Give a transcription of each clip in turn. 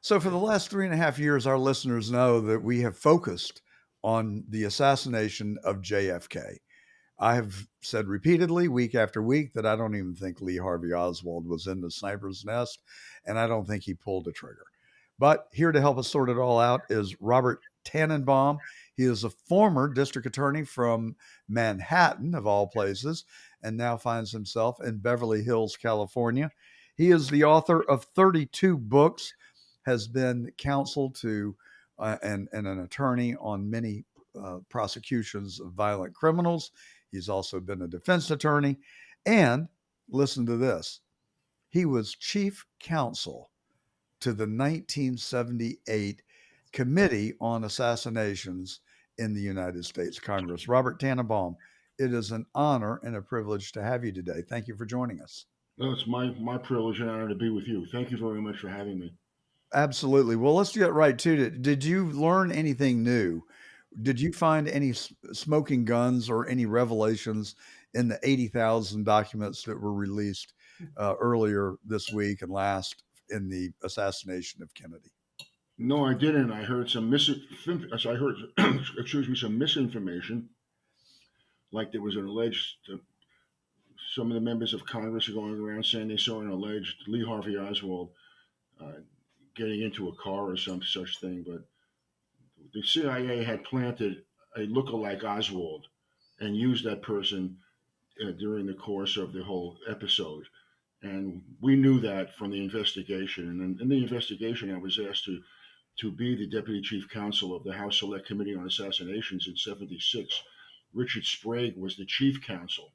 So, for the last 3.5 years, our listeners know that we have focused on the assassination of JFK. I have said repeatedly, week after week, that I don't even think Lee Harvey Oswald was in the sniper's nest, and I don't think he pulled a trigger. But here to help us sort it all out is Robert Tanenbaum. He is a former district attorney from Manhattan, of all places, and now finds himself in Beverly Hills, California. He is the author of 32 books, has been counsel to and an attorney on many prosecutions of violent criminals. He's also been a defense attorney. And listen to this, he was chief counsel to the 1978 Committee on Assassinations in the United States Congress. Robert Tanenbaum, it is an honor and a privilege to have you today. Thank you for joining us. No, it's my privilege and honor to be with you. Thank you very much for having me. Absolutely. Well, let's get right to it. Did you learn anything new? Did you find any smoking guns or any revelations in the 80,000 documents that were released earlier this week and last in the assassination of Kennedy? No, I didn't. I heard some I heard, excuse me, some misinformation. Like there was an alleged, some of the members of Congress are going around saying they saw an alleged Lee Harvey Oswald uh, getting into a car or some such thing. But the CIA had planted a look-alike Oswald and used that person during the course of the whole episode. And we knew that from the investigation. And in the investigation, I was asked to be the deputy chief counsel of the House Select Committee on Assassinations in '76. Richard Sprague was the chief counsel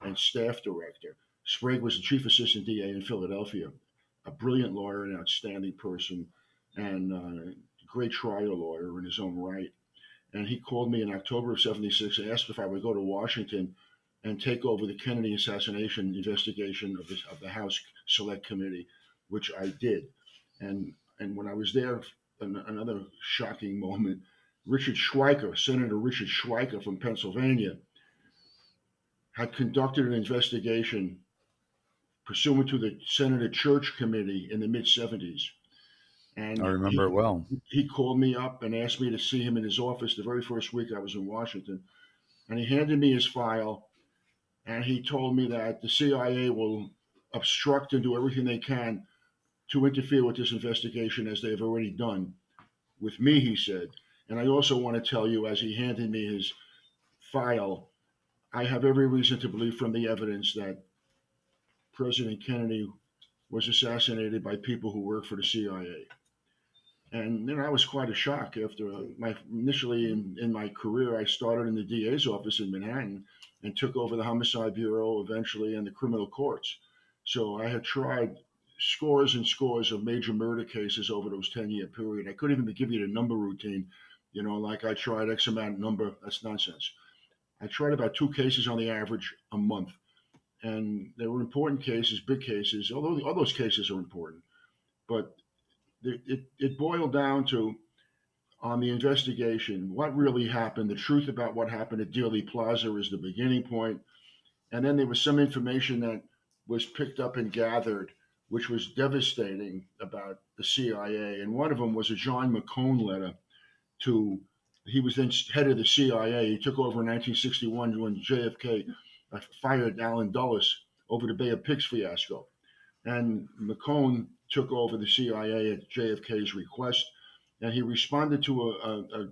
and staff director. Sprague was the chief assistant DA in Philadelphia, a brilliant lawyer, an outstanding person, and a great trial lawyer in his own right. And he called me in October of '76 and asked if I would go to Washington and take over the Kennedy assassination investigation of the House Select Committee, which I did. And when I was there, another shocking moment. Richard Schweiker, Senator Richard Schweiker from Pennsylvania, had conducted an investigation pursuant to the Senator Church Committee in the mid '70s. I And remember it well. he called me up and asked me to see him in his office the very first week I was in Washington. And he handed me his file and he told me that the CIA will obstruct and do everything they can to interfere with this investigation as they've already done with me, he said. And I also want to tell you, as he handed me his file, I have every reason to believe from the evidence that President Kennedy was assassinated by people who work for the CIA. And then I was quite a shock after my initially in my career, I started in the DA's office in Manhattan and took over the Homicide Bureau eventually and the criminal courts. So I had tried scores and scores of major murder cases over those 10-year period. I couldn't even give you the number routine, like I tried X amount number. That's nonsense. I tried about two cases on the average a month. And they were important cases, big cases, although all those cases are important. But it boiled down to on the investigation, what really happened, the truth about what happened at Dealey Plaza is the beginning point. And then there was some information that was picked up and gathered, which was devastating about the CIA. And one of them was a John McCone letter to, he was then head of the CIA. He took over in 1961 when JFK fired Allen Dulles over the Bay of Pigs fiasco. And McCone took over the CIA at JFK's request, and he responded to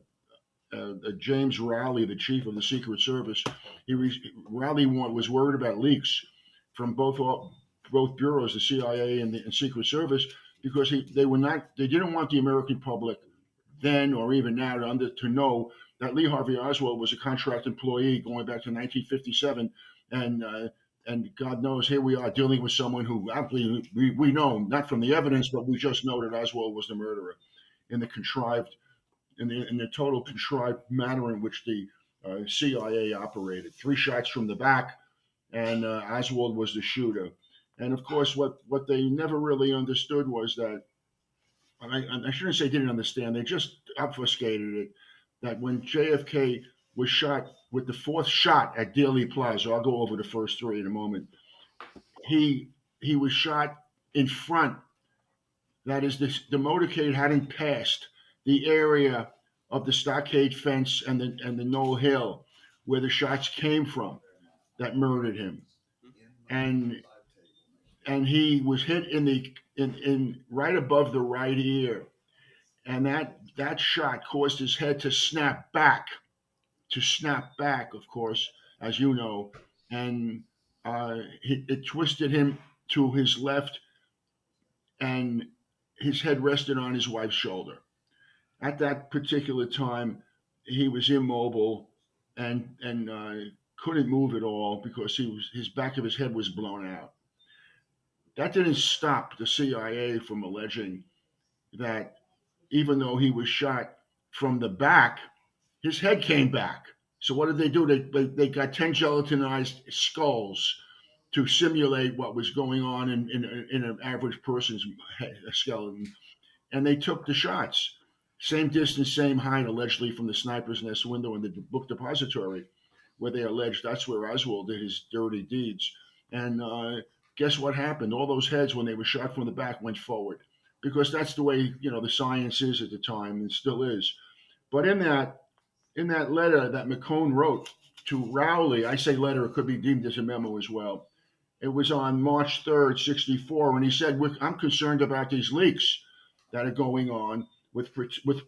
a James Rowley, the chief of the Secret Service. Rowley was worried about leaks from both bureaus, the CIA and the Secret Service, because they didn't want the American public then or even now to know that Lee Harvey Oswald was a contract employee going back to 1957, and God knows here we are dealing with someone who actually we know not from the evidence, but we just know that Oswald was the murderer in the total contrived manner in which the CIA operated. 3 shots from the back, and Oswald was the shooter. And of course, what they never really understood was that, and I shouldn't say didn't understand, they just obfuscated it, that when JFK was shot with the fourth shot at Dealey Plaza, I'll go over the first three in a moment, he was shot in front That is, the motorcade hadn't passed the area of the stockade fence and the Knoll Hill where the shots came from that murdered him. And he was hit in right above the right ear, and that shot caused his head to snap back, of course, as you know, and it twisted him to his left, and his head rested on his wife's shoulder. At that particular time, he was immobile and couldn't move at all because his back of his head was blown out. That didn't stop the CIA from alleging that even though he was shot from the back, his head came back. So what did they do? They got 10 gelatinized skulls to simulate what was going on in an average person's skeleton, and they took the shots. Same distance, same height, allegedly from the sniper's nest window in the book depository, where they allege that's where Oswald did his dirty deeds. And guess what happened? All those heads, when they were shot from the back, went forward because that's the way the science is at the time and still is. But in that letter that McCone wrote to Rowley, I say letter, it could be deemed as a memo as well. It was on March 3rd, 64, when he said, I'm concerned about these leaks that are going on with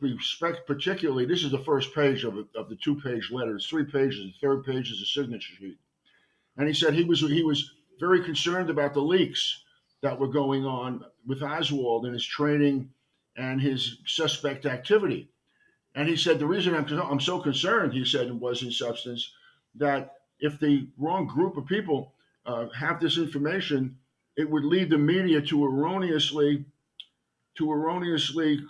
respect, particularly, this is the first page of the 2-page letter. It's 3 pages. The third page is a signature sheet. And he said he was very concerned about the leaks that were going on with Oswald and his training and his suspect activity. And he said the reason I'm so concerned, he said, was in substance that if the wrong group of people have this information, it would lead the media to erroneously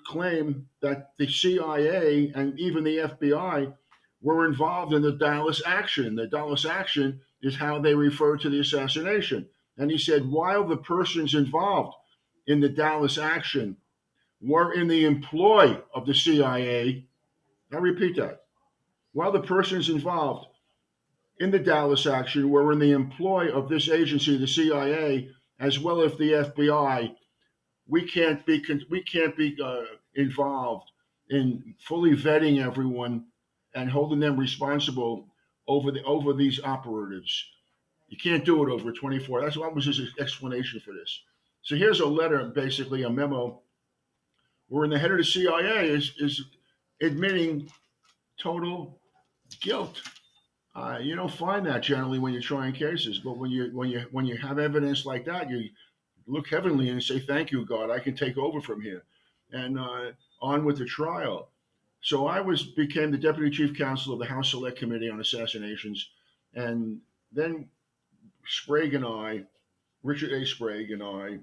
claim that the CIA and even the FBI were involved in the Dallas action. The Dallas action is how they refer to the assassination. And he said, while the persons involved in the Dallas action were in the employ of the CIA, I repeat that, while the persons involved in the Dallas action were in the employ of this agency, the CIA, as well as the FBI, we can't be involved in fully vetting everyone and holding them responsible over these operatives. You can't do it over 24. That's what was his explanation for this. So here's a letter, basically a memo, wherein the head of the CIA is admitting total guilt. You don't find that generally when you're trying cases, but when you have evidence like that, you look heavenly and say, "Thank you, God, I can take over from here," and on with the trial. So I became the deputy chief counsel of the House Select Committee on Assassinations, and then Sprague and I, Richard A. Sprague and I,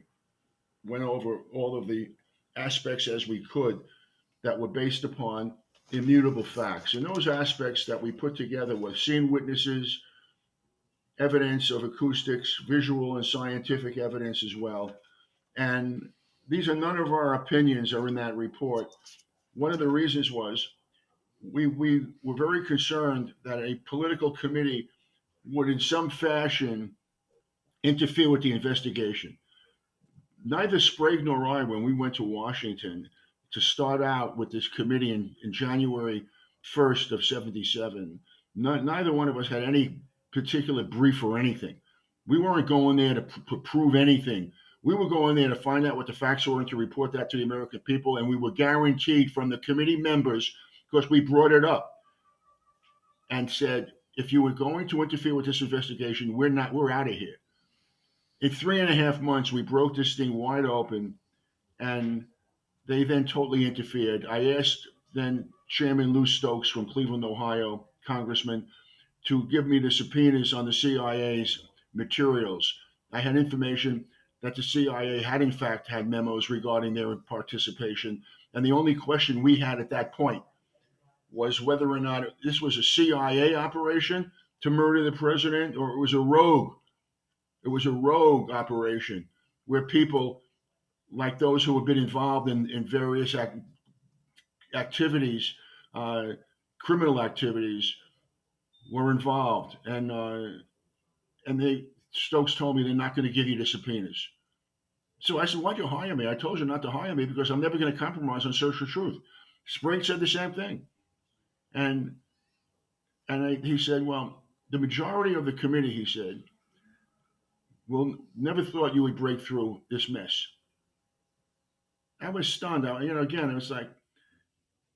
went over all of the aspects as we could that were based upon immutable facts. And those aspects that we put together were seen witnesses, evidence of acoustics, visual and scientific evidence as well. And these are none of our opinions are in that report. One of the reasons was we were very concerned that a political committee would in some fashion interfere with the investigation. Neither Sprague nor I, when we went to Washington to start out with this committee in January 1st of 77, neither one of us had any particular brief or anything. We weren't going there to prove anything. We were going there to find out what the facts were and to report that to the American people. And we were guaranteed from the committee members, because we brought it up and said, if you were going to interfere with this investigation, we're out of here. In 3.5 months, we broke this thing wide open, and they then totally interfered. I asked then Chairman Lou Stokes from Cleveland, Ohio, Congressman, to give me the subpoenas on the CIA's materials. I had information that the CIA had in fact had memos regarding their participation. And the only question we had at that point was whether or not this was a CIA operation to murder the president, or it was a rogue. It was a rogue operation where people like those who have been involved in various activities, criminal activities, were involved. And Stokes told me they're not going to give you the subpoenas. So I said, why'd you hire me? I told you not to hire me because I'm never going to compromise on social truth. Sprague said the same thing. And he said, well, the majority of the committee, he said, will never thought you would break through this mess. I was stunned. Again, it was like,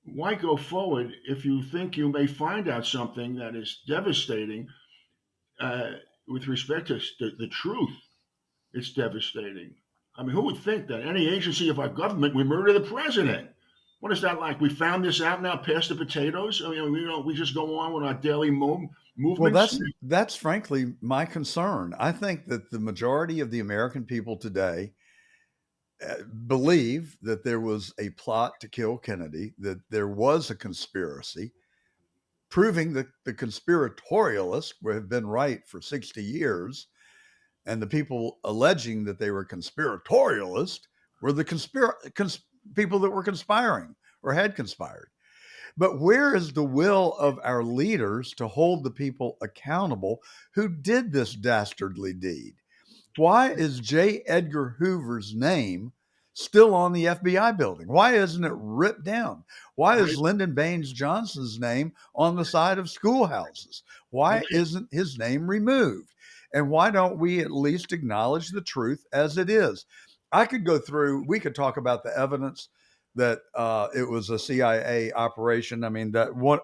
why go forward if you think you may find out something that is devastating uh, with respect to the truth? It's devastating. I mean, who would think that any agency of our government would murder the president? What is that like? We found this out now, past the potatoes. I mean, we just go on with our daily Well, movements. that's frankly my concern. I think that the majority of the American people today believe that there was a plot to kill Kennedy, that there was a conspiracy, proving that the conspiratorialists have been right for 60 years, and the people alleging that they were conspiratorialists were the people that were conspiring or had conspired. But where is the will of our leaders to hold the people accountable who did this dastardly deed? Why is J. Edgar Hoover's name still on the FBI building? Why isn't it ripped down? Why I is Lyndon Baines Johnson's name on the side of schoolhouses? I Why can't. isn't his name removed? And why don't we at least acknowledge the truth as it is? I could go through, we could talk about the evidence that it was a CIA operation. I mean, that one,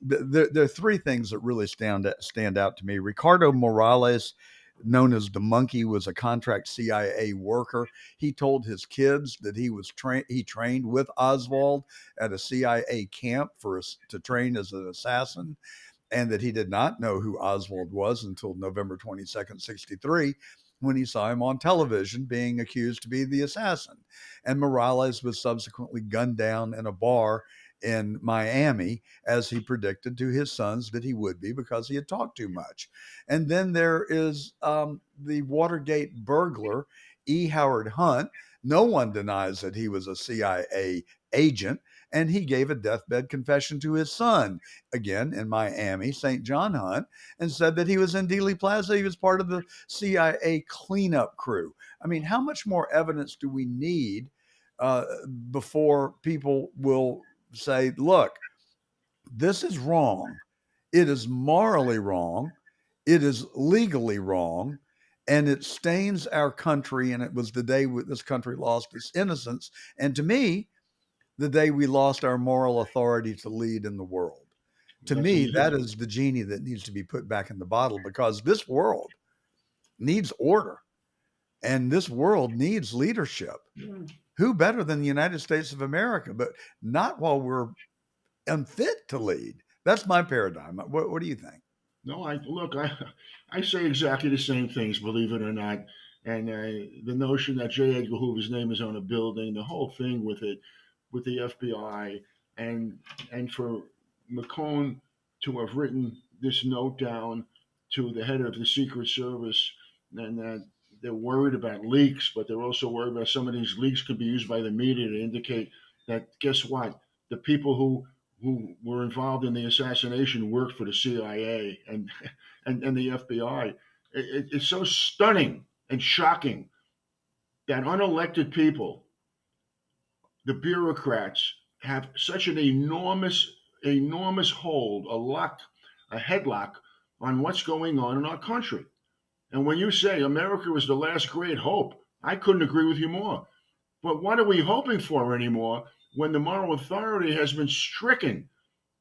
there are three things that really stand out to me. Ricardo Morales, known as the Monkey, was a contract CIA worker. He told his kids that he trained with Oswald at a CIA camp to train as an assassin, and that he did not know who Oswald was until November 22nd, 63, when he saw him on television being accused to be the assassin. And Morales was subsequently gunned down in a bar in Miami, as he predicted to his sons that he would be because he had talked too much. And then there is the Watergate burglar, E. Howard Hunt. No one denies that he was a CIA agent, and he gave a deathbed confession to his son, again in Miami, St. John Hunt, and said that he was in Dealey Plaza. He was part of the CIA cleanup crew. I mean, how much more evidence do we need before people will say, look, this is wrong. It is morally wrong. It is legally wrong. And it stains our country. And it was the day this country lost its innocence. And to me, the day we lost our moral authority to lead in the world. To That's me, easy. that is the genie that needs to be put back in the bottle, because this world needs order and this world needs leadership. Who better than the United States of America? But not while we're unfit to lead. That's my paradigm. What do you think? No, I look. I say exactly the same things, believe it or not. And the notion that J. Edgar Hoover's name is on a building, the whole thing with it, with the FBI, and for McCone to have written this note down to the head of the Secret Service, and that they're worried about leaks, but they're also worried about some of these leaks could be used by the media to indicate that, guess what, the people who were involved in the assassination worked for the CIA and and the FBI. It's so stunning and shocking that unelected people, the bureaucrats, have such an enormous hold, a headlock on what's going on in our country. And when you say America was the last great hope, I couldn't agree with you more. But what are we hoping for anymore when the moral authority has been stricken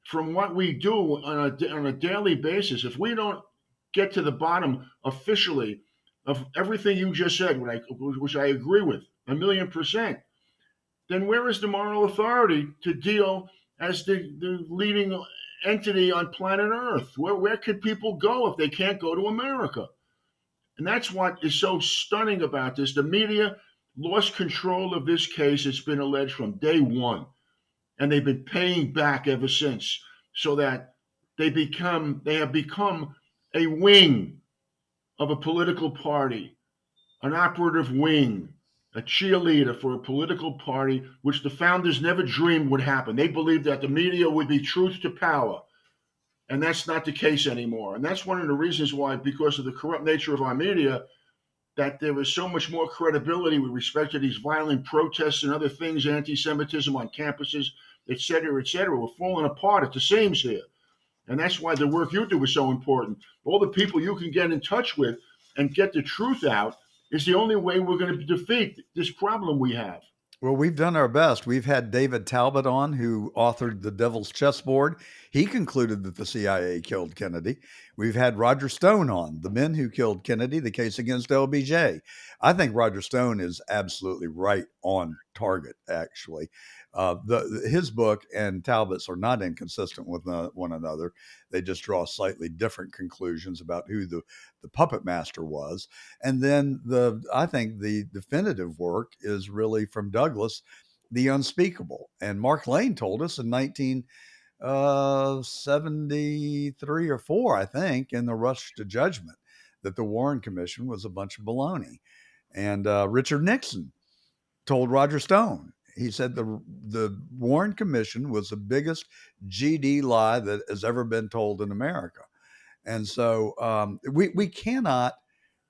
from what we do on a daily basis? If we don't get to the bottom officially of everything you just said, which I agree with 1,000,000%, then where is the moral authority to deal as the leading entity on planet Earth? Where could people go if they can't go to America? And that's what is so stunning about this. The media lost control of this case. It's been alleged from day one, and they've been paying back ever since, so that they have become a wing of a political party, an operative wing, a cheerleader for a political party, which the founders never dreamed would happen. They believed that the media would be truth to power, and that's not the case anymore. And that's one of the reasons why, because of the corrupt nature of our media, that there was so much more credibility with respect to these violent protests and other things, anti-Semitism on campuses, et cetera. We're falling apart at the seams here. And that's why the work you do is so important. All the people you can get in touch with and get the truth out is the only way we're going to defeat this problem we have. Well, we've done our best. We've had David Talbot on, who authored The Devil's Chessboard. He concluded that the CIA killed Kennedy. We've had Roger Stone on, The Men Who Killed Kennedy, the case against LBJ. I think Roger Stone is absolutely right on target, actually. His book and Talbot's are not inconsistent with one another. They just draw slightly different conclusions about who the puppet master was. And then I think the definitive work is really from Douglas, The Unspeakable. And Mark Lane told us in 1973 or 4, I think, in the Rush to Judgment, that the Warren Commission was a bunch of baloney. And Richard Nixon told Roger Stone, he said the Warren Commission was the biggest GD lie that has ever been told in America. And so we cannot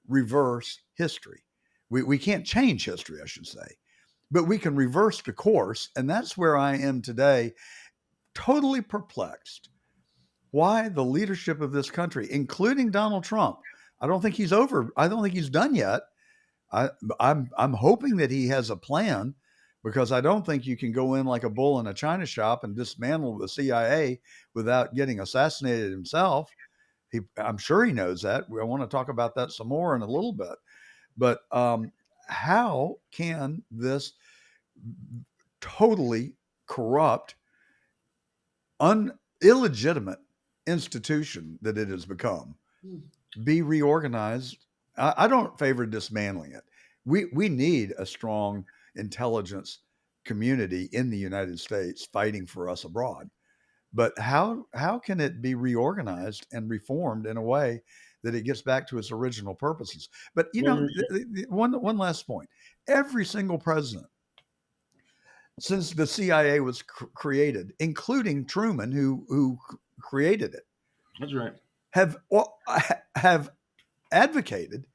reverse history. We can't change history, I should say, but we can reverse the course. And that's where I am today, totally perplexed. Why the leadership of this country, including Donald Trump, I don't think he's over. I don't think he's done yet. I'm hoping that he has a plan, because I don't think you can go in like a bull in a china shop and dismantle the CIA without getting assassinated himself. I'm sure he knows that. I want to talk about that some more in a little bit. But how can this totally corrupt, illegitimate institution that it has become be reorganized? I don't favor dismantling it. We need a strong intelligence community in the United States fighting for us abroad. But how can it be reorganized and reformed in a way that it gets back to its original purposes? But one last point: every single president since the CIA was created, including Truman, who created it, That's right, have advocated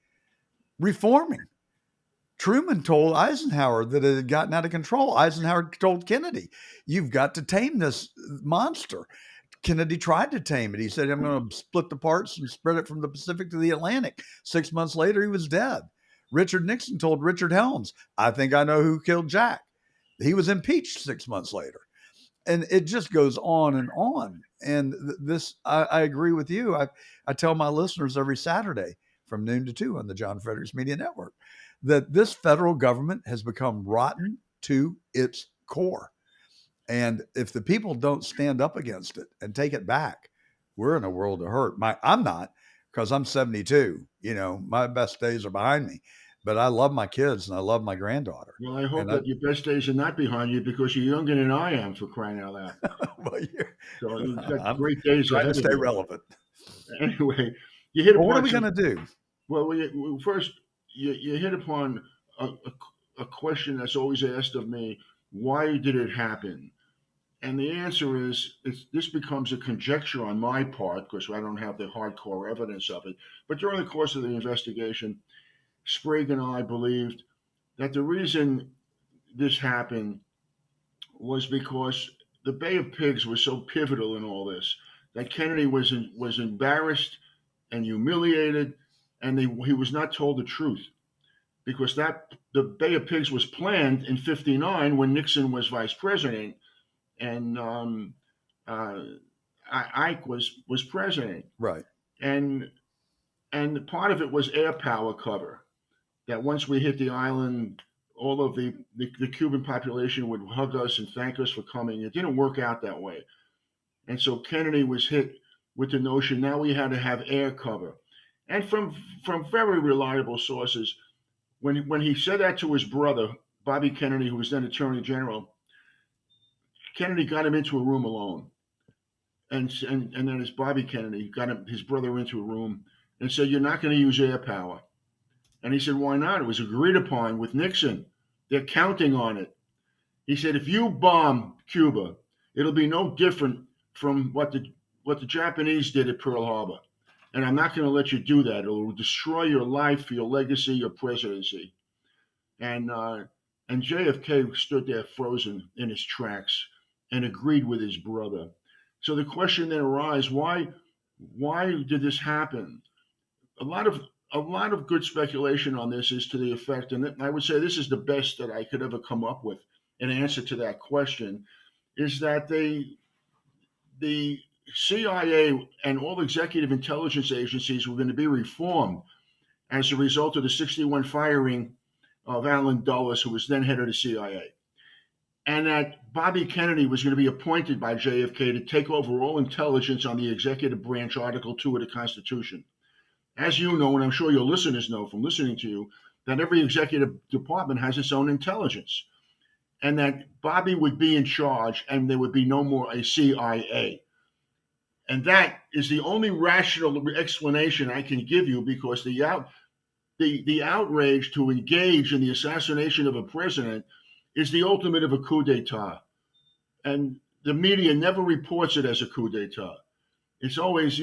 reforming. Truman told Eisenhower that it had gotten out of control. Eisenhower told Kennedy, "You've got to tame this monster." Kennedy tried to tame it. He said, "I'm going to split the parts and spread it from the Pacific to the Atlantic." 6 months later, he was dead. Richard Nixon told Richard Helms, "I think I know who killed Jack." He was impeached 6 months later. And it just goes on and on. And I agree with you. I tell my listeners every Saturday from noon to 2 on the John Fredericks Media Network that this federal government has become rotten to its core. And if the people don't stand up against it and take it back, we're in a world of hurt. I'm not, because I'm 72. My best days are behind me. But I love my kids and I love my granddaughter. Well, I hope that your best days are not behind you, because you're younger than I am, for crying out loud. Well, So you've got I'm great days trying ahead to of stay you. relevant. Anyway, you hit Well, what are upon we some. going to do? Well, first you hit upon a question that's always asked of me: why did it happen? And the answer is, this becomes a conjecture on my part, because I don't have the hardcore evidence of it. But during the course of the investigation, Sprague and I believed that the reason this happened was because the Bay of Pigs was so pivotal in all this, that Kennedy was embarrassed and humiliated, and he was not told the truth, because the Bay of Pigs was planned in '59 when Nixon was vice president, and uh, Ike was president, Right. and part of it was air power cover. That once we hit the island, all of the Cuban population would hug us and thank us for coming. It didn't work out that way. And so Kennedy was hit with the notion now we had to have air cover. And from very reliable sources, when he said that to his brother, Bobby Kennedy, who was then Attorney General, Kennedy got him into a room alone. And then his Bobby Kennedy got his brother into a room and said, "You're not going to use air power." And he said, "Why not? It was agreed upon with Nixon. They're counting on it." He said, "If you bomb Cuba, it'll be no different from what the Japanese did at Pearl Harbor." and I'm not going to let you do that. It will destroy your life, your legacy, your presidency. And and JFK stood there frozen in his tracks and agreed with his brother. So the question then arises: why did this happen? A lot of a lot of good speculation on this is to the effect, and I would say this is the best that I could ever come up with an answer to that question, is that the CIA and all executive intelligence agencies were going to be reformed as a result of the 61 firing of Alan Dulles, who was then head of the CIA. And that Bobby Kennedy was going to be appointed by JFK to take over all intelligence on the executive branch, Article 2 of the Constitution. As you know, and I'm sure your listeners know from listening to you, that every executive department has its own intelligence, and that Bobby would be in charge and there would be no more a CIA. And that is the only rational explanation I can give you, because the outrage to engage in the assassination of a president is the ultimate of a coup d'etat. And the media never reports it as a coup d'etat. It's always,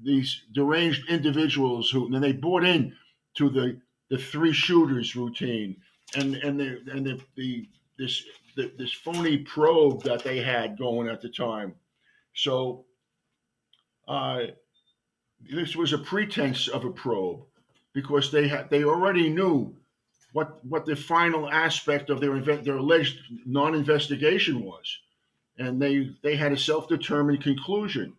these deranged individuals who, and they bought in to the three shooters routine, this phony probe that they had going at the time. So uh, this was a pretense of a probe, because they already knew what the final aspect of their alleged non-investigation was, and they had a self-determined conclusion.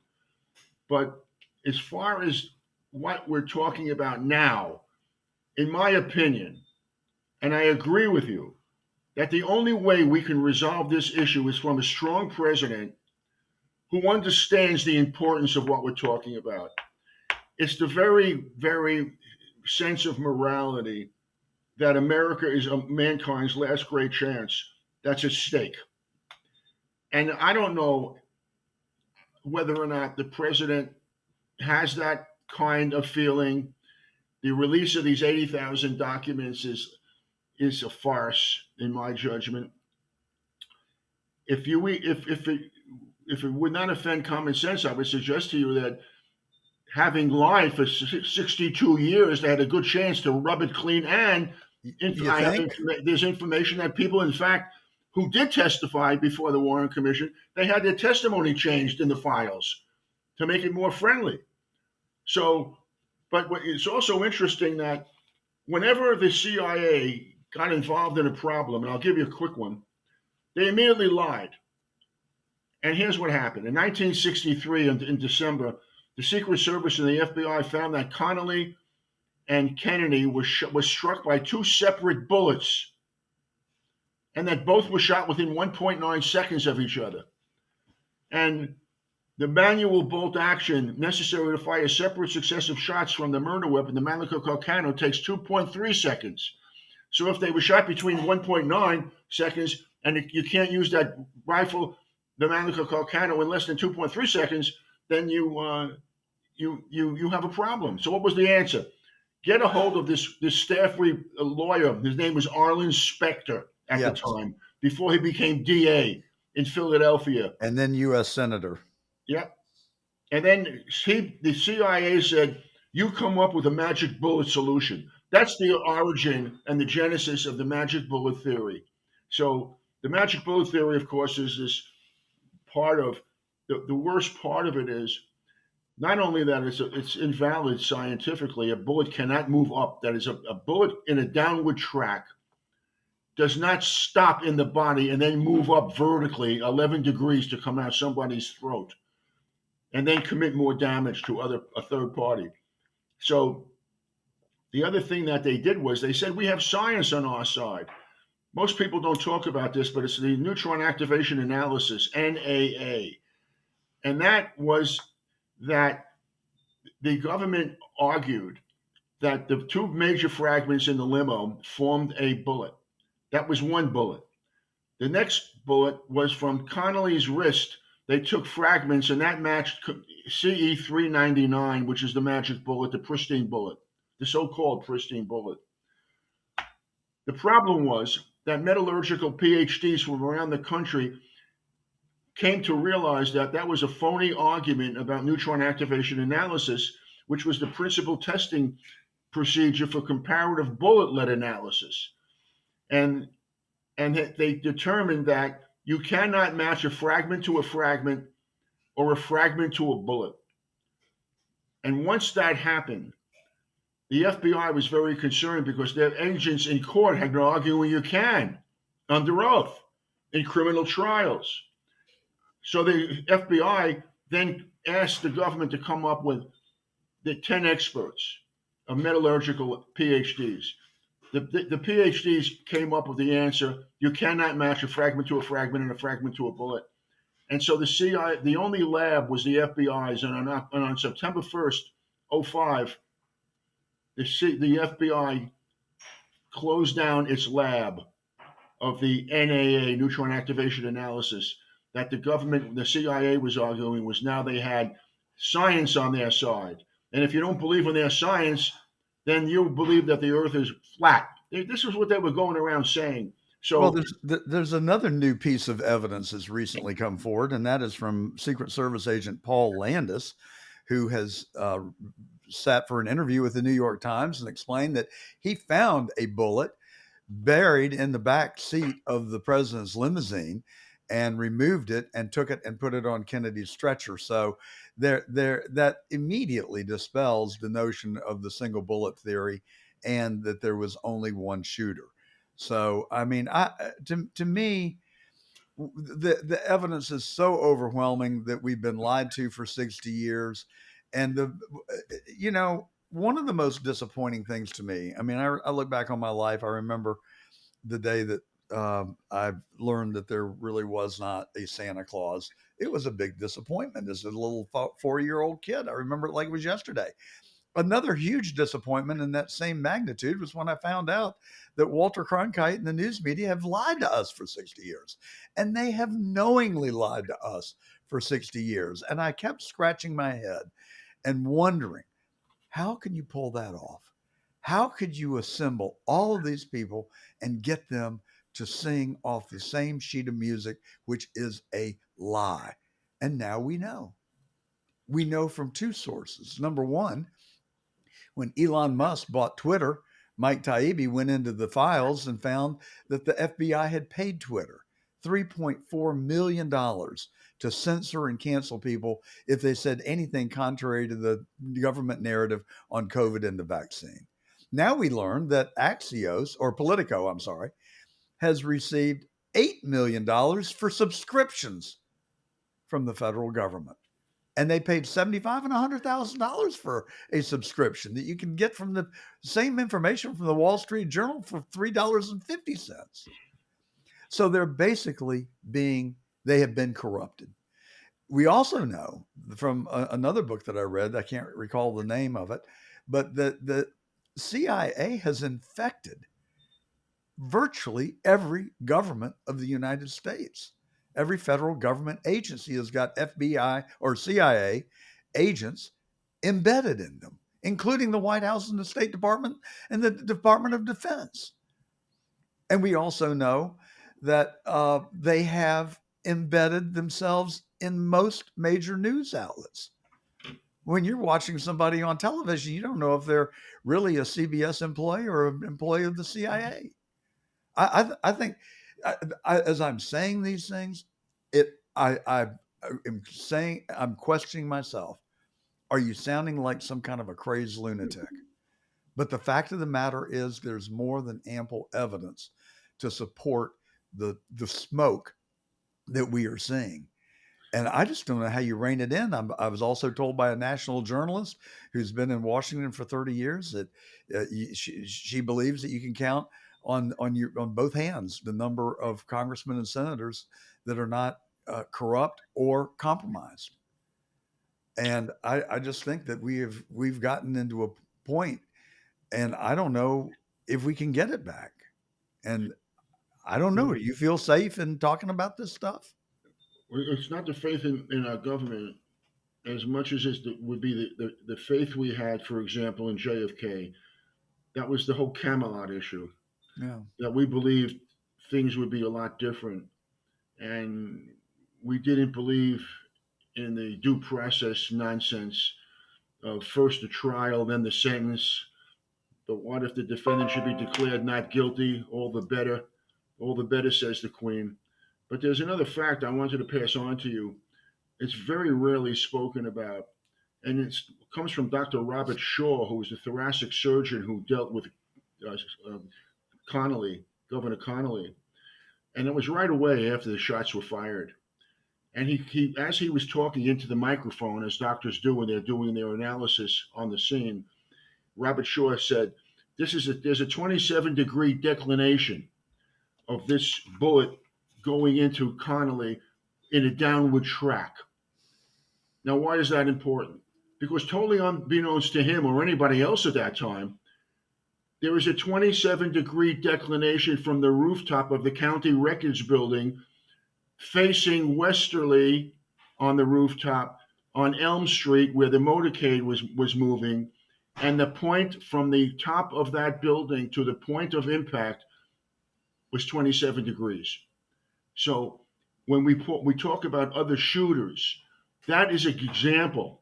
But as far as what we're talking about now, in my opinion, and I agree with you, that the only way we can resolve this issue is from a strong president who understands the importance of what we're talking about. It's the very, very sense of morality that America is mankind's last great chance that's at stake. And I don't know whether or not the president has that kind of feeling. The release of these 80,000 documents is a farce, in my judgment. If it would not offend common sense, I would suggest to you that having lied for 62 years, they had a good chance to rub it clean. And You think? there's information that people, in fact, who did testify before the Warren Commission, they had their testimony changed in the files to make it more friendly. So, but it's also interesting that whenever the CIA got involved in a problem, and I'll give you a quick one, they immediately lied. And here's what happened. In 1963, in December, the Secret Service and the FBI found that Connally and Kennedy was struck by two separate bullets, and that both were shot within 1.9 seconds of each other. And the manual bolt action necessary to fire separate successive shots from the murder weapon, the Mannlicher Carcano, takes 2.3 seconds. So if they were shot between 1.9 seconds, and you can't use that rifle, the Mannlicher Carcano, in less than 2.3 seconds, then you have a problem. So what was the answer? Get a hold of this staff lawyer. His name was Arlen Specter at the time, before he became DA in Philadelphia. And then U.S. Senator. Yeah. And then the CIA said, you come up with a magic bullet solution. That's the origin and the genesis of the magic bullet theory. So the magic bullet theory, of course, is this part of the worst part of it is not only that it's invalid scientifically. A bullet cannot move up. That is, a bullet in a downward track does not stop in the body and then move up vertically 11 degrees to come out somebody's throat and then commit more damage to a third party. So the other thing that they did was they said, we have science on our side. Most people don't talk about this, but it's the neutron activation analysis, NAA. And that was that the government argued that the two major fragments in the limo formed a bullet. That was one bullet. The next bullet was from Connally's wrist. They took fragments, and that matched CE 399, which is the magic bullet, the pristine bullet, the so-called pristine bullet. The problem was that metallurgical PhDs from around the country came to realize that that was a phony argument about neutron activation analysis, which was the principal testing procedure for comparative bullet lead analysis. And they determined that you cannot match a fragment to a fragment or a fragment to a bullet. And once that happened, the FBI was very concerned because their agents in court had been arguing you can under oath in criminal trials. So the FBI then asked the government to come up with the 10 experts of metallurgical PhDs. The PhDs came up with the answer: you cannot match a fragment to a fragment and a fragment to a bullet. And so the CIA, the only lab was the FBI's, and on September 1st, 05, the FBI closed down its lab of the NAA, neutron activation analysis, that the government, the CIA was arguing was now they had science on their side. And if you don't believe in their science, then you believe that the earth is flat. This is what they were going around saying. Well, So, there's another new piece of evidence that's recently come forward, and that is from Secret Service agent Paul Landis, who has sat for an interview with the New York Times and explained that he found a bullet buried in the back seat of the president's limousine and removed it and took it and put it on Kennedy's stretcher. So that immediately dispels the notion of the single bullet theory and that there was only one shooter. So I mean, to me, the evidence is so overwhelming that we've been lied to for 60 years, and one of the most disappointing things to me. I mean, I look back on my life. I remember the day that I learned that there really was not a Santa Claus. It was a big disappointment as a little 4-year-old kid. I remember it like it was yesterday. Another huge disappointment in that same magnitude was when I found out that Walter Cronkite and the news media have lied to us for 60 years. And they have knowingly lied to us for 60 years. And I kept scratching my head and wondering, how can you pull that off? How could you assemble all of these people and get them to sing off the same sheet of music, which is a lie? And now we know. We know from two sources. Number one, when Elon Musk bought Twitter, Mike Taibbi went into the files and found that the FBI had paid Twitter $3.4 million to censor and cancel people if they said anything contrary to the government narrative on COVID and the vaccine. Now we learn that Axios, or Politico, I'm sorry, has received $8 million for subscriptions from the federal government. And they paid $75,000 and $100,000 for a subscription that you can get from the same information from the Wall Street Journal for $3.50. So they're basically they have been corrupted. We also know from another book that I read, I can't recall the name of it, but the CIA has infected virtually every government of the United States. Every federal government agency has got FBI or CIA agents embedded in them, including the White House and the State Department and the Department of Defense. And we also know that they have embedded themselves in most major news outlets. When you're watching somebody on television, you don't know if they're really a CBS employee or an employee of the CIA. I think as I'm saying these things, I am saying I'm questioning myself. Are you sounding like some kind of a crazed lunatic? But the fact of the matter is, there's more than ample evidence to support the smoke that we are seeing. And I just don't know how you rein it in. I was also told by a national journalist who's been in Washington for 30 years that she believes that you can count on both hands the number of congressmen and senators that are not corrupt or compromised. And I just think that we've gotten into a point, and I don't know if we can get it back. And I don't know. Do you feel safe in talking about this stuff? it's not the faith in our government as much as would be the faith we had, for example, in JFK. That was the whole Camelot issue, Yeah. that we believed things would be a lot different. And we didn't believe in the due process nonsense first the trial, then the sentence. But what if the defendant should be declared not guilty? All the better. All the better, says the Queen. But there's another fact I wanted to pass on to you. It's very rarely spoken about, and it comes from Dr. Robert Shaw, who was a thoracic surgeon who dealt with uh, uh, Connolly, Governor Connolly. And it was right away after the shots were fired. And as he was talking into the microphone, as doctors do when they're doing their analysis on the scene, Robert Shaw said, there's a 27-degree declination of this bullet going into Connolly in a downward track. Now, why is that important? Because totally unbeknownst to him or anybody else at that time, there is a 27-degree declination from the rooftop of the county records building facing westerly on the rooftop on Elm Street where the motorcade was moving. And the point from the top of that building to the point of impact was 27 degrees. So when we talk about other shooters, that is an example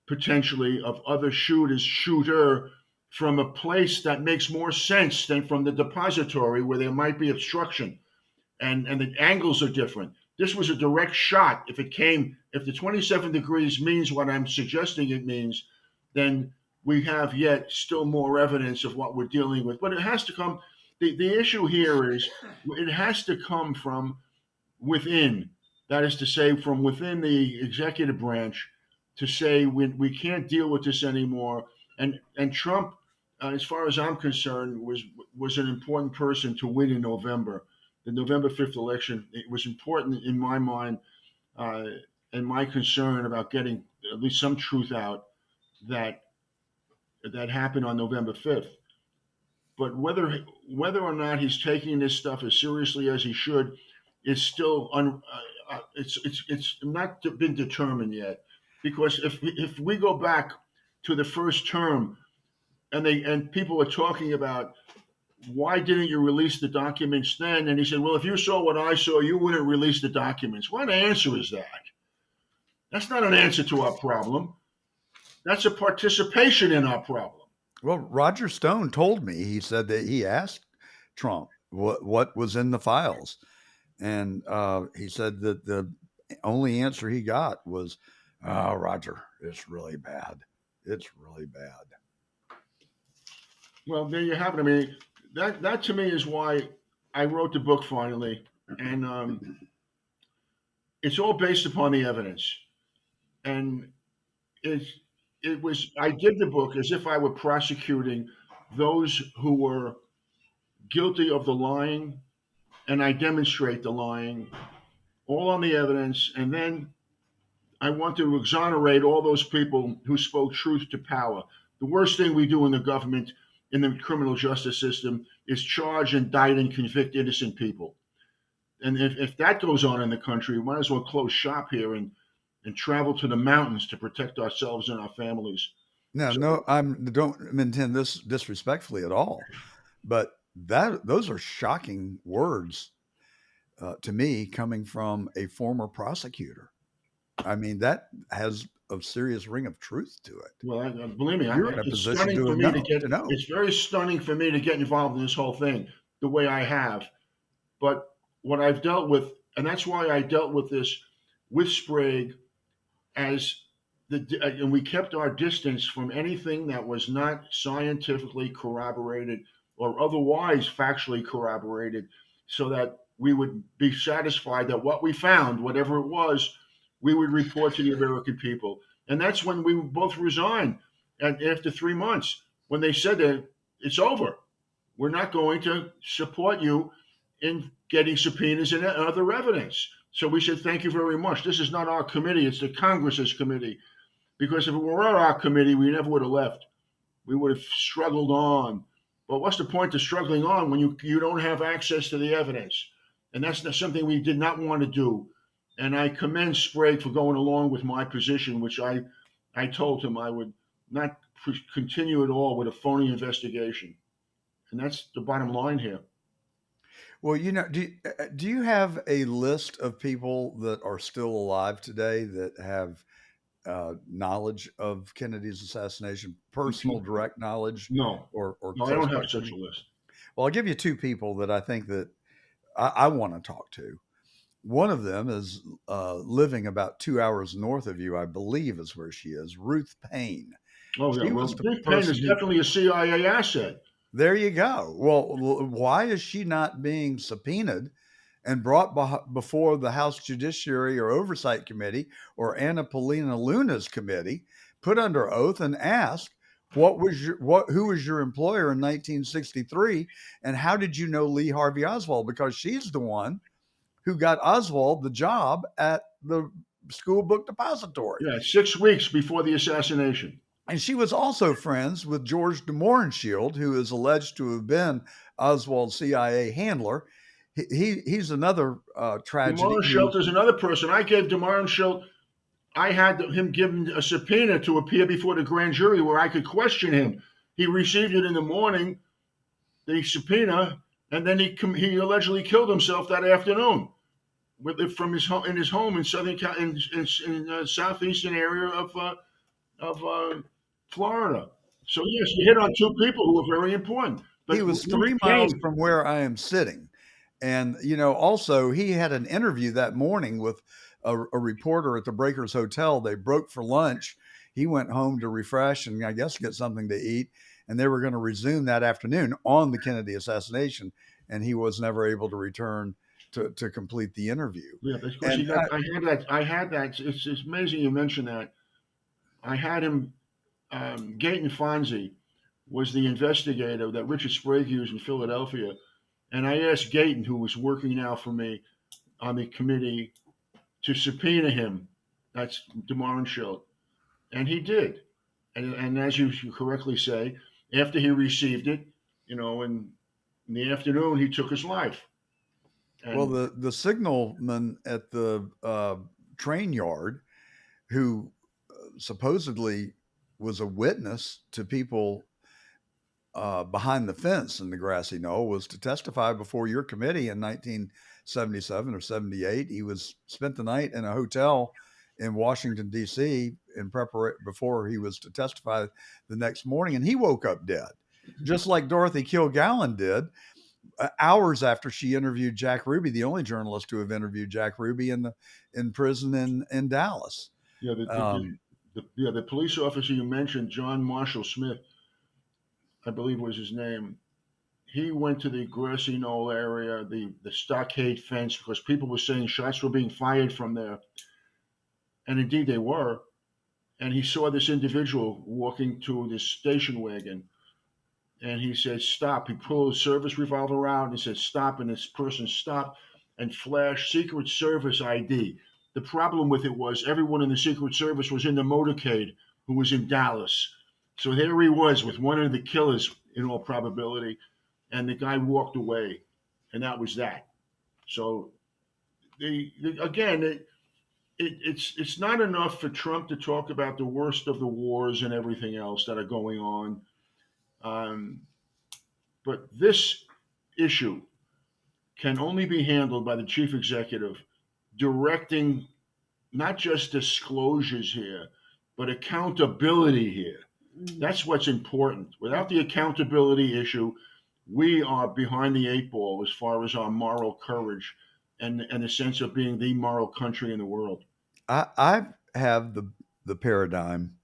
potentially of other shooter from a place that makes more sense than from the depository where there might be obstruction and the angles are different. This was a direct shot. If the 27 degrees means what I'm suggesting it means, then we have yet still more evidence of what we're dealing with. But it has to come, the issue here is it has to come from within. That is to say, from within the executive branch to say we can't deal with this anymore. And Trump, as far as I'm concerned, was an important person to win in November. The November 5th election, it was important in my mind uh, and my concern about getting at least some truth out that that happened on November 5th. But whether or not he's taking this stuff as seriously as he should is still it's not been determined yet. Because if we go back to the first term and people are talking about why didn't you release the documents then? And he said, well, if you saw what I saw, you wouldn't release the documents. What answer is that? That's not an answer to our problem. That's a participation in our problem. Well, Roger Stone told me, he said that he asked Trump what was in the files. And he said that the only answer he got was, oh, Roger, it's really bad. It's really bad. Well, there you have it. I mean, that to me is why I wrote the book finally, and it's all based upon the evidence. And it it was I did the book as if I were prosecuting those who were guilty of the lying, and I demonstrate the lying, all on the evidence, and then I want to exonerate all those people who spoke truth to power. The worst thing we do in the government, in the criminal justice system, is charge, indict, and convict innocent people. And if that goes on in the country, we might as well close shop here and travel to the mountains to protect ourselves and our families. No, So, no, I don't intend this disrespectfully at all, but those are shocking words to me coming from a former prosecutor. I mean, that has a serious ring of truth to it. well, believe me, You're in a it's position stunning to for me to know. get. To know. It's very stunning for me to get involved in this whole thing the way I have. But what I've dealt with, and that's why I dealt with this with Sprague as and we kept our distance from anything that was not scientifically corroborated or otherwise factually corroborated, so that we would be satisfied that what we found, whatever it was, we would report to the American people. And that's when we both resigned. And after 3 months, when they said that it's over, we're not going to support you in getting subpoenas and other evidence. So we said, thank you very much. This is not our committee, it's the Congress's committee. Because if it were our committee, we never would have left. We would have struggled on. But what's the point of struggling on when you don't have access to the evidence? And that's not something we did not want to do. And I commend Sprague for going along with my position, which I told him I would not continue at all with a phony investigation. And that's the bottom line here. Well, do you have a list of people that are still alive today that have knowledge of Kennedy's assassination, personal direct knowledge, No, or no, I close don't have such proximity? a list. Well, I'll give you two people that I think that I want to talk to. One of them is living about 2 hours north of you, I believe, is where she is. Ruth Payne. Oh yeah, She well, was the Big Pen person is who. definitely a CIA asset. There you go. Well, why is she not being subpoenaed and brought before the House Judiciary or Oversight Committee or Anna Paulina Luna's committee, put under oath, and asked, who was your employer in 1963, and how did you know Lee Harvey Oswald? Because she's the one who got Oswald the job at the school book depository. Yeah, 6 weeks before the assassination. And she was also friends with George de Mohrenschildt, who is alleged to have been Oswald's CIA handler. He's another tragedy DeMar who. Shelton is another person. I gave DeMar Shelton. I had him given a subpoena to appear before the grand jury where I could question him. He received it in the morning, the subpoena, and then he allegedly killed himself that afternoon with it from his home in his home in in southeastern area of Florida. So yes, you hit on two people who are very important. He But was Ruth 3 miles Kane, from where I am sitting. And, also he had an interview that morning with a reporter at the Breakers Hotel. They broke for lunch. He went home to refresh and I guess get something to eat. And they were going to resume that afternoon on the Kennedy assassination. And he was never able to return to complete the interview. yeah, because And he got. I had that. It's amazing you mentioned that. I had him. Gaten Fonzie was the investigator that Richard Sprague used in Philadelphia, and I asked Gaten, who was working now for me on the committee, to subpoena him. That's DeMarnshield, and he did. And as you correctly say, after he received it, in the afternoon, he took his life. well, And the signalman at the train yard who supposedly was a witness to people behind the fence in the grassy knoll was to testify before your committee in 1977 or 78. He was spent the night in a hotel in Washington D.C. in preparation before he was to testify the next morning, and he woke up dead, just like Dorothy Kilgallen did hours after she interviewed Jack Ruby, the only journalist to have interviewed Jack Ruby in prison in Dallas. yeah, Um, the police officer you mentioned, John Marshall Smith, I believe was his name. He went to the grassy knoll area, the stockade fence, because people were saying shots were being fired from there, and indeed they were. And he saw this individual walking to this station wagon, and he said, "Stop." He pulled his service revolver out and he said, "Stop." And this person stopped and flashed Secret Service ID. The problem with it was everyone in the Secret Service was in the motorcade who was in Dallas. So there he was with one of the killers, in all probability, and the guy walked away, and that was that. So again, it's not enough for Trump to talk about the worst of the wars and everything else that are going on. Um, but this issue can only be handled by the chief executive directing not just disclosures here, but accountability here. That's what's important. Without the accountability issue, we are behind the eight ball as far as our moral courage and the sense of being the moral country in the world. I have the paradigm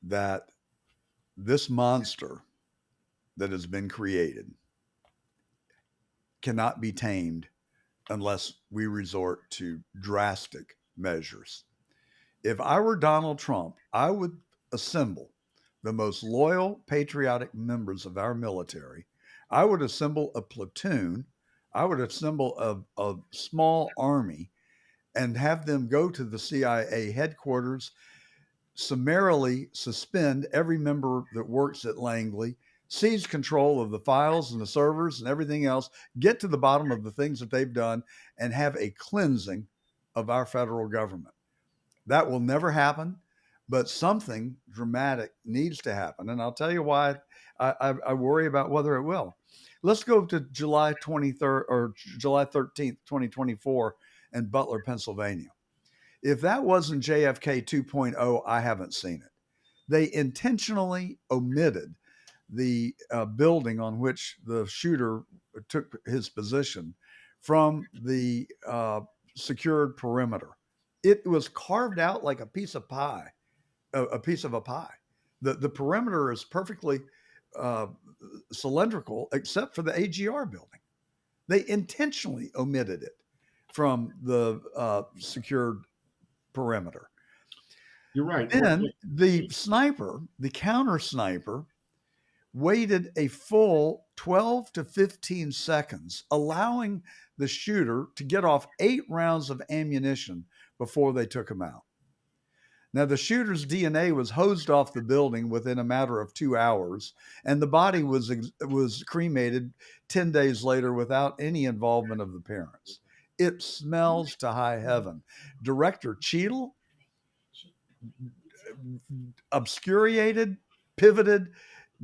that this monster that has been created cannot be tamed unless we resort to drastic measures. If I were Donald Trump, I would assemble the most loyal, patriotic members of our military. I would assemble a platoon. I would assemble a small army and have them go to the CIA headquarters, summarily suspend every member that works at Langley, seize control of the files and the servers and everything else, get to the bottom of the things that they've done, and have a cleansing of our federal government. That will never happen, but something dramatic needs to happen. And I'll tell you why I worry about whether it will. Let's go to July 23rd or July 13th, 2024, in Butler, Pennsylvania. If that wasn't JFK 2.0, I haven't seen it. They intentionally omitted the building on which the shooter took his position from the secured perimeter. It was carved out like a piece of pie, a piece of a pie. The perimeter is perfectly uh, cylindrical, except for the AGR building. They intentionally omitted it from the secured perimeter. You're right. Then the sniper, the counter sniper, waited a full 12 to 15 seconds, allowing the shooter to get off 8 rounds of ammunition before they took him out. Now, the shooter's DNA was hosed off the building within a matter of 2 hours, and the body was cremated 10 days later without any involvement of the parents. It smells to high heaven. Director Cheadle obscurated, pivoted,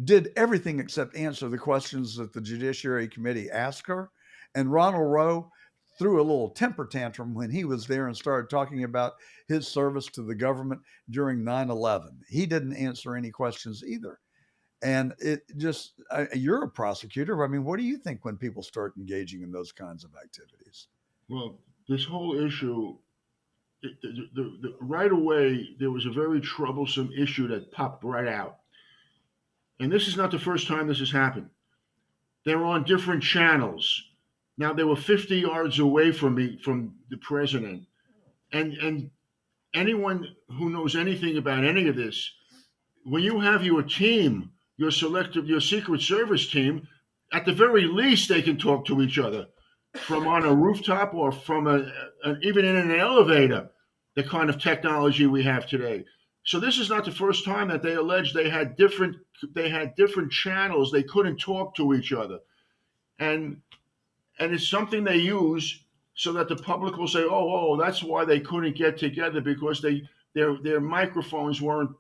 did everything except answer the questions that the Judiciary Committee asked her. And Ronald Rowe threw a little temper tantrum when he was there and started talking about his service to the government during 9/11. He didn't answer any questions either. And it just, you're a prosecutor. I mean, what do you think when people start engaging in those kinds of activities? Well, this whole issue, right away, there was a very troublesome issue that popped right out. And this is not the first time this has happened. They're on different channels. Now, they were 50 yards away from me, from the president. And anyone who knows anything about any of this, when you have your team, your Secret Service team, at the very least, they can talk to each other from on a rooftop or from even in an elevator, the kind of technology we have today. So this is not the first time that they alleged they had different channels. They couldn't talk to each other, and it's something they use so that the public will say, "Oh, that's why they couldn't get together because their microphones weren't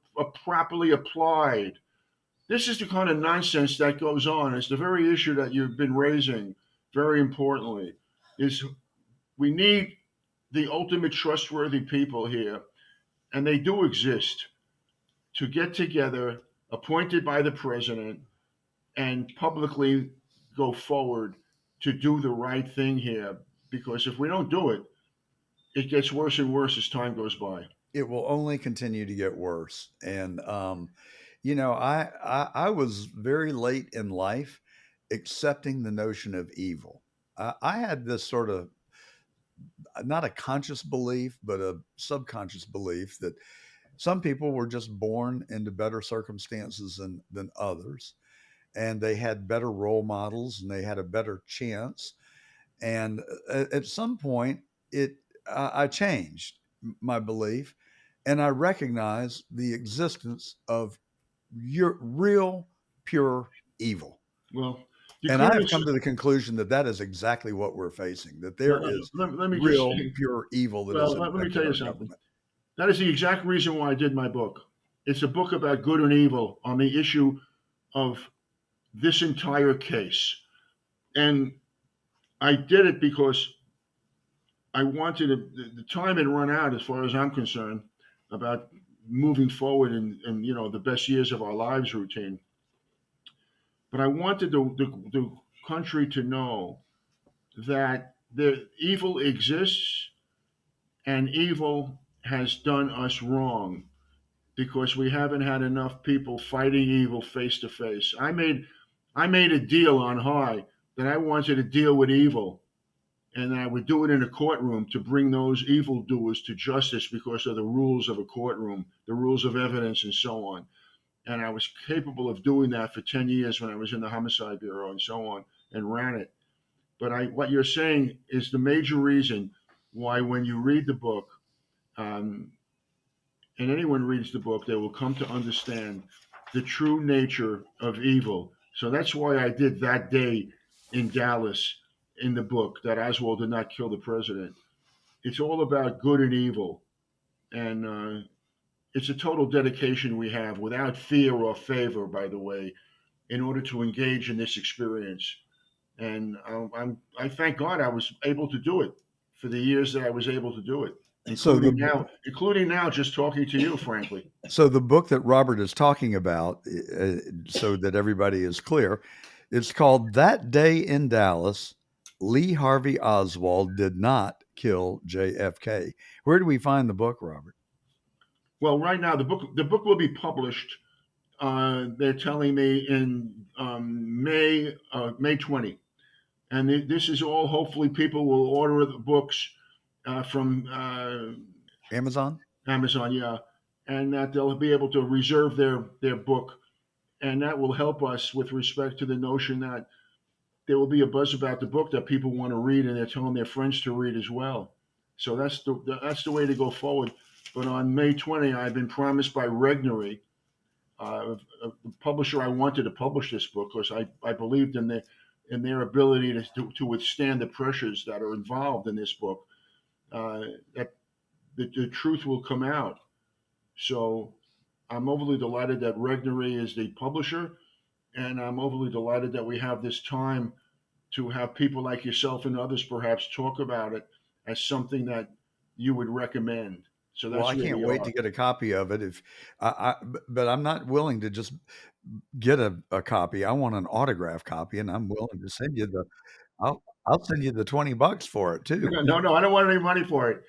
properly applied." This is the kind of nonsense that goes on. It's the very issue that you've been raising. Very importantly, is we need the ultimate trustworthy people here, and they do exist, to get together, appointed by the president, and publicly go forward to do the right thing here. Because if we don't do it, it gets worse and worse as time goes by. It will only continue to get worse. And I was very late in life accepting the notion of evil. I had this sort of, not a conscious belief, but a subconscious belief that some people were just born into better circumstances than others, and they had better role models and they had a better chance. And at some point, I changed my belief, and I recognized the existence of your real pure evil. Well, you And I clearly have come to the conclusion that that is exactly what we're facing, that there let, is let me just real say, pure evil that has well, let me infected tell you our something. government. That is the exact reason why I did my book. It's a book about good and evil on the issue of this entire case. And I did it because I wanted the time had run out, as far as I'm concerned, about moving forward in the best years of our lives routine. But I wanted the country to know that the evil exists, and evil has done us wrong because we haven't had enough people fighting evil face to face. I made a deal on high that I wanted to deal with evil, and I would do it in a courtroom to bring those evildoers to justice because of the rules of a courtroom, the rules of evidence, and so on. And I was capable of doing that for 10 years when I was in the Homicide Bureau and so on, and ran it. But what you're saying is the major reason why, when you read the book, um, and anyone reads the book, they will come to understand the true nature of evil. So that's why I did that day in Dallas in the book that Oswald did not kill the president. It's all about good and evil. And it's a total dedication we have without fear or favor, by the way, in order to engage in this experience. And I thank God I was able to do it for the years that I was able to do it. So including now, just talking to you, frankly. the book that Robert is talking about, so that everybody is clear, it's called "That Day in Dallas." Lee Harvey Oswald did not kill JFK. Where do we find the book, Robert? Well, right now the book will be published. They're telling me in May 20, and this is all. Hopefully, people will order the books from Amazon? Amazon, yeah, and that they'll be able to reserve their book, and that will help us with respect to the notion that there will be a buzz about the book that people want to read, and they're telling their friends to read as well. So that's the way to go forward. But on May 20, I've been promised by Regnery, the publisher I wanted to publish this book because I believed in their ability to withstand the pressures that are involved in this book. That the truth will come out. So I'm overly delighted that Regnery is the publisher, and I'm overly delighted that we have this time to have people like yourself and others perhaps talk about it as something that you would recommend. So Well, that's I where can't we wait are. to get a copy of it. If but I'm not willing to just get a copy. I want an autograph copy, and I'm willing to send you the. I'll send you the $20 for it too. No, no, I don't want any money for it.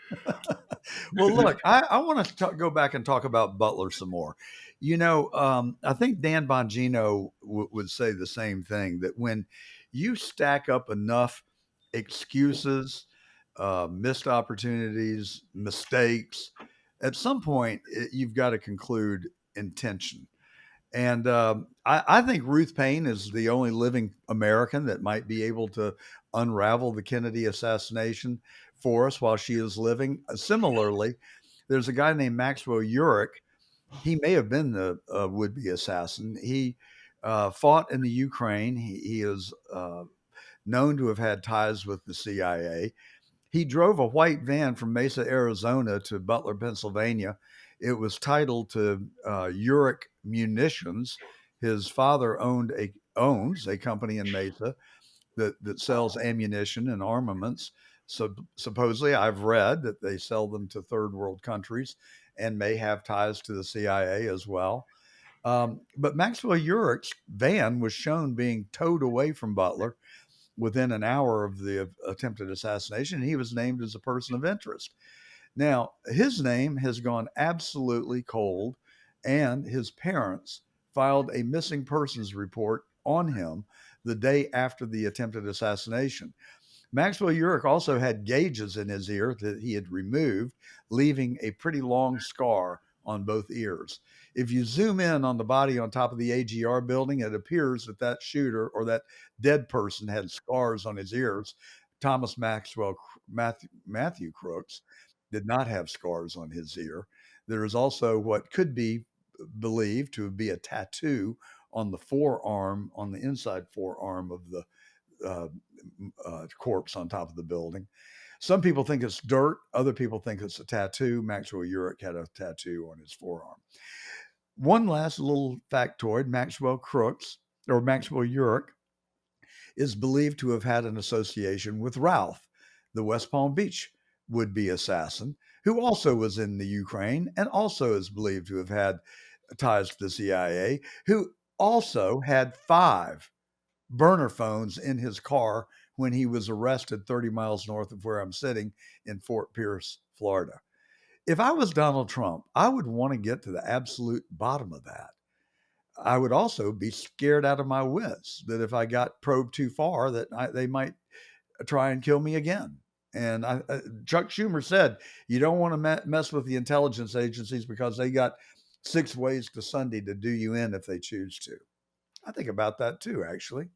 Well, look, I want to go back and talk about Butler some more. I think Dan Bongino would say the same thing, that when you stack up enough excuses, missed opportunities, mistakes, at some point you've got to conclude intention. And I think Ruth Paine is the only living American that might be able to unravel the Kennedy assassination for us while she is living. Similarly, there's a guy named Maxwell Urich. He may have been the would be assassin. He fought in the Ukraine. He is known to have had ties with the CIA. He drove a white van from Mesa, Arizona to Butler, Pennsylvania. It was titled to Urich Munitions. His father owns a company in Mesa that sells ammunition and armaments. So supposedly, I've read that they sell them to third world countries and may have ties to the CIA as well. But Maxwell Urich's van was shown being towed away from Butler within an hour of the attempted assassination, and he was named as a person of interest. Now, his name has gone absolutely cold, and his parents filed a missing persons report on him the day after the attempted assassination. Maxwell Urich also had gauges in his ear that he had removed, leaving a pretty long scar on both ears. If you zoom in on the body on top of the AGR building, it appears that that shooter or that dead person had scars on his ears. Thomas Matthew Crooks did not have scars on his ear. There is also what could be believed to be a tattoo on the forearm, on the inside forearm of the uh, corpse on top of the building. Some people think it's dirt. Other people think it's a tattoo. Maxwell Urich had a tattoo on his forearm. One last little factoid: Maxwell Urich is believed to have had an association with Ralph, the West Palm Beach would-be assassin, who also was in the Ukraine and also is believed to have had ties to the CIA, who also had 5 burner phones in his car when he was arrested 30 miles north of where I'm sitting in Fort Pierce, Florida. If I was Donald Trump, I would want to get to the absolute bottom of that. I would also be scared out of my wits that if I got probed too far, they might try and kill me again. And Chuck Schumer said you don't want to mess with the intelligence agencies because they got 6 ways to Sunday to do you in if they choose to. I think about that too, actually.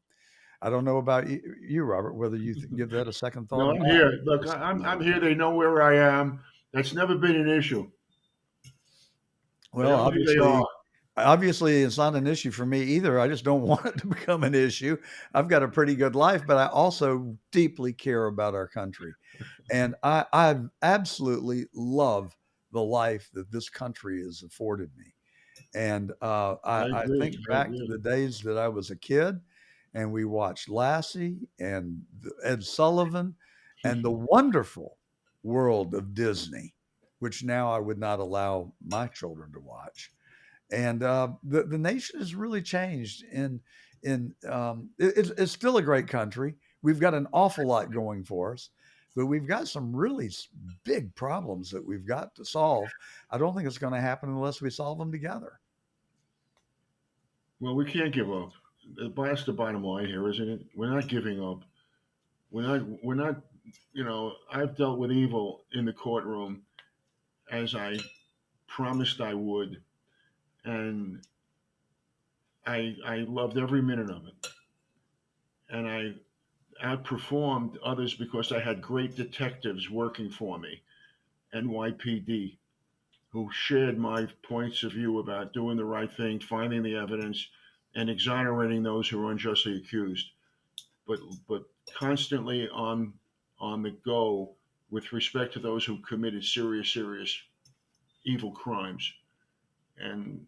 I don't know about you Robert, whether you give that a second thought No, or I'm not. here. Look, I'm here. They know where I am. That's never been an issue. They Well, know who they are. obviously, it's not an issue for me either. I just don't want it to become an issue. I've got a pretty good life, but I also deeply care about our country. And I absolutely love the life that this country has afforded me. And I I agree. think I back to agree. the days that I was a kid and we watched Lassie and Ed Sullivan and the wonderful world of Disney. which now I would not allow my children to watch. And the nation has really changed. It's still a great country. We've got an awful lot going for us, but we've got some really big problems that we've got to solve. I don't think it's going to happen unless we solve them together. Well, we can't give up. That's the bottom line here, isn't it? We're not giving up. We're not. I've dealt with evil in the courtroom as I promised I would, and I loved every minute of it. And I outperformed others because I had great detectives working for me, NYPD, who shared my points of view about doing the right thing, finding the evidence, and exonerating those who were unjustly accused. But constantly on the go with respect to those who committed serious evil crimes. And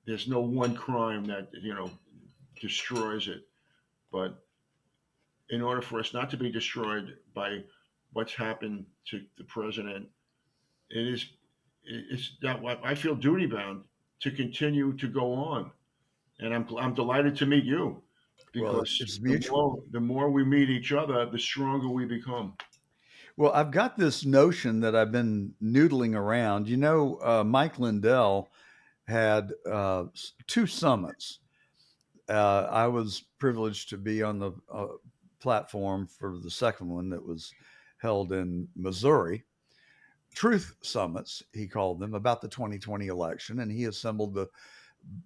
there's no one crime that destroys it. But in order for us not to be destroyed by what's happened to the president, it's that I feel duty bound to continue to go on, and I'm delighted to meet you Well, because it's the mutual. more the more we meet each other, the stronger we become. Well, I've got this notion that I've been noodling around. Mike Lindell had two summits. I was privileged to be on the platform for the second one that was held in Missouri. Truth summits, he called them, about the 2020 election. And he assembled the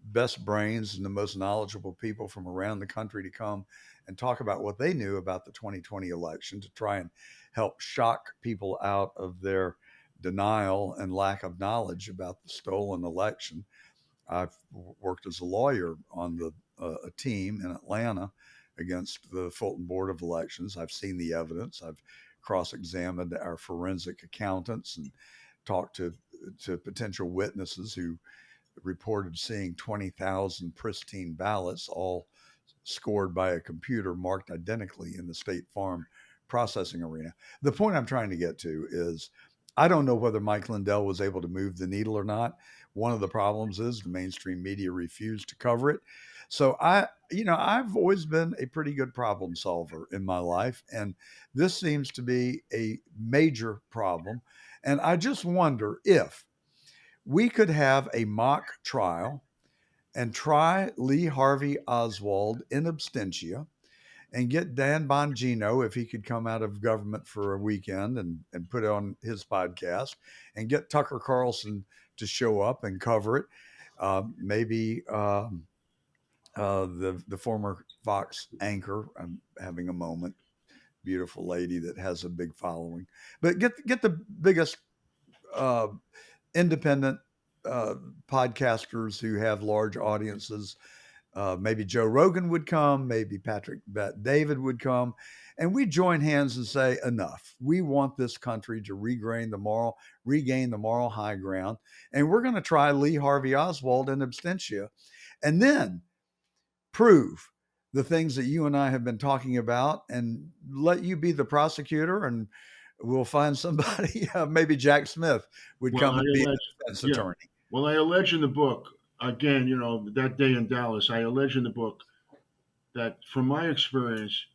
best brains and the most knowledgeable people from around the country to come and talk about what they knew about the 2020 election to try and help shock people out of their denial and lack of knowledge about the stolen election. I've worked as a lawyer on a team in Atlanta against the Fulton Board of Elections. I've seen the evidence. I've cross-examined our forensic accountants and talked to potential witnesses who reported seeing 20,000 pristine ballots, all scored by a computer marked identically in the State Farm processing arena. The point I'm trying to get to is I don't know whether Mike Lindell was able to move the needle or not. One of the problems is the mainstream media refused to cover it. So I've always been a pretty good problem solver in my life, and this seems to be a major problem. And I just wonder if we could have a mock trial and try Lee Harvey Oswald in absentia and get Dan Bongino, if he could come out of government for a weekend and put it on his podcast, and get Tucker Carlson to show up and cover it. Maybe the former Fox anchor, I'm having a moment, beautiful lady that has a big following, but get the biggest uh, independent uh, podcasters who have large audiences. Maybe Joe Rogan would come, maybe Patrick Bet David would come, and we join hands and say, enough. We want this country to regain the moral high ground, and we're going to try Lee Harvey Oswald in absentia, and then prove the things that you and I have been talking about, and let you be the prosecutor, and we'll find somebody. Maybe Jack Smith would Well, come I and be allege, a defense yeah. attorney. Well, I allege in the book again. That day in Dallas, I allege in the book that, from my experience,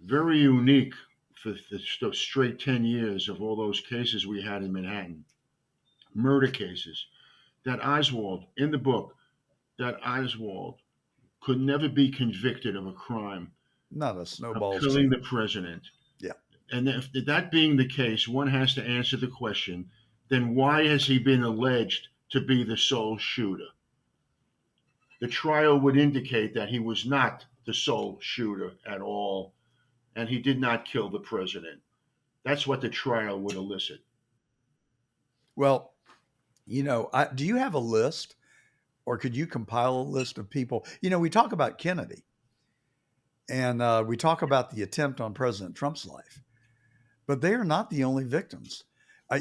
very unique for the straight 10 years of all those cases we had in Manhattan, murder cases, that Oswald in the book, that Oswald could never be convicted of a crime Not a of snowball's killing chance. the president. Yeah. And if that being the case, one has to answer the question, then why has he been alleged to be the sole shooter? The trial would indicate that he was not the sole shooter at all, and he did not kill the president. That's what the trial would elicit. Well, do you have a list, or could you compile a list of people? We talk about Kennedy, and we talk about the attempt on President Trump's life, but they are not the only victims.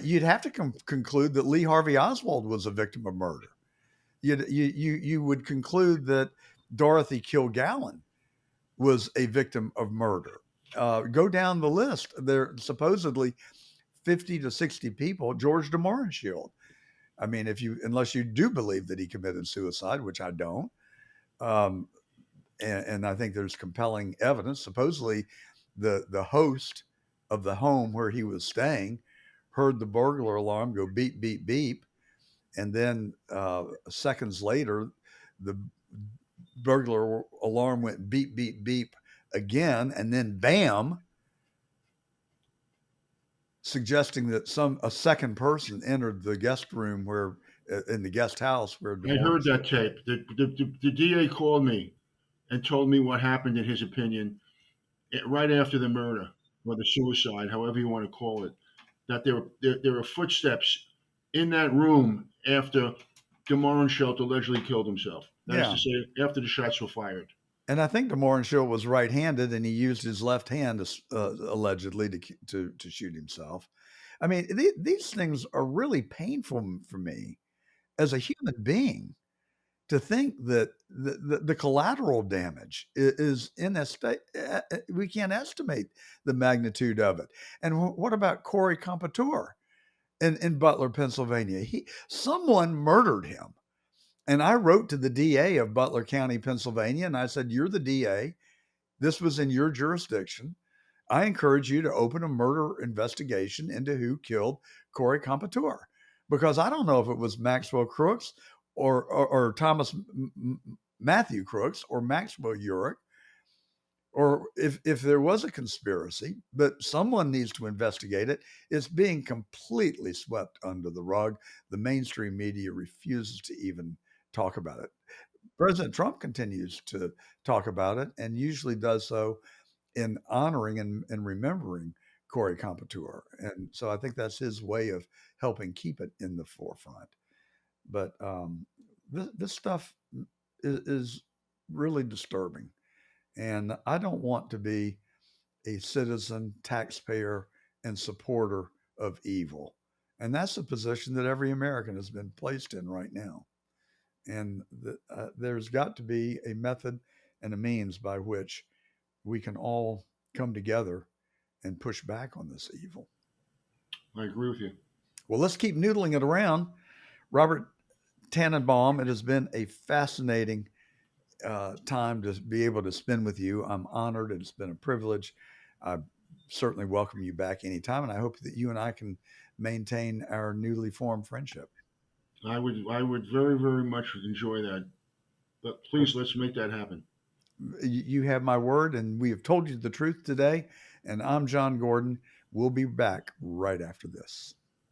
You'd have to conclude that Lee Harvey Oswald was a victim of murder. You would conclude that Dorothy Kilgallen was a victim of murder. Go down the list. There supposedly 50 to 60 people, George DeMorenshield. I mean, unless you do believe that he committed suicide, which I don't, um, and I think there's compelling evidence. Supposedly, the host of the home where he was staying heard the burglar alarm go beep beep beep, and then seconds later, the burglar alarm went beep beep beep again, and then bam, suggesting that a second person entered the guest room where in the guest house where I heard DeMorris. that tape. The DA called me and told me what happened in his opinion right after the murder or the suicide, however you want to call it. That there were footsteps in that room after DeMorenshield allegedly killed himself. That is to Yeah, say, after the shots were fired. and I think DeMorenshield was right-handed, and he used his left hand allegedly to shoot himself. I mean, these things are really painful for me as a human being to think that the collateral damage is we can't estimate the magnitude of it. And what about Corey Compatour in Butler, Pennsylvania? Someone murdered him. And I wrote to the DA of Butler County, Pennsylvania, and I said, "You're the DA. This was in your jurisdiction. I encourage you to open a murder investigation into who killed Corey Compatour, because I don't know if it was Maxwell Crooks or Thomas Matthew Crooks or Maxwell Urick, or if there was a conspiracy, but someone needs to investigate it. It's being completely swept under the rug. The mainstream media refuses to even talk about it. President Trump continues to talk about it and usually does so in honoring and remembering Corey Compatour. And so I think that's his way of helping keep it in the forefront. But this stuff is really disturbing. And I don't want to be a citizen, taxpayer, and supporter of evil. And that's the position that every American has been placed in right now. And there's got to be a method and a means by which we can all come together and push back on this evil. I agree with you. Well, let's keep noodling it around. Robert Tanenbaum, it has been a fascinating time to be able to spend with you. I'm honored. It's been a privilege. I certainly welcome you back anytime, and I hope that you and I can maintain our newly formed friendship. I would very very much enjoy that. But please let's make that happen. You have my word, and we have told you the truth today. And I'm John Gordon. We'll be back right after this.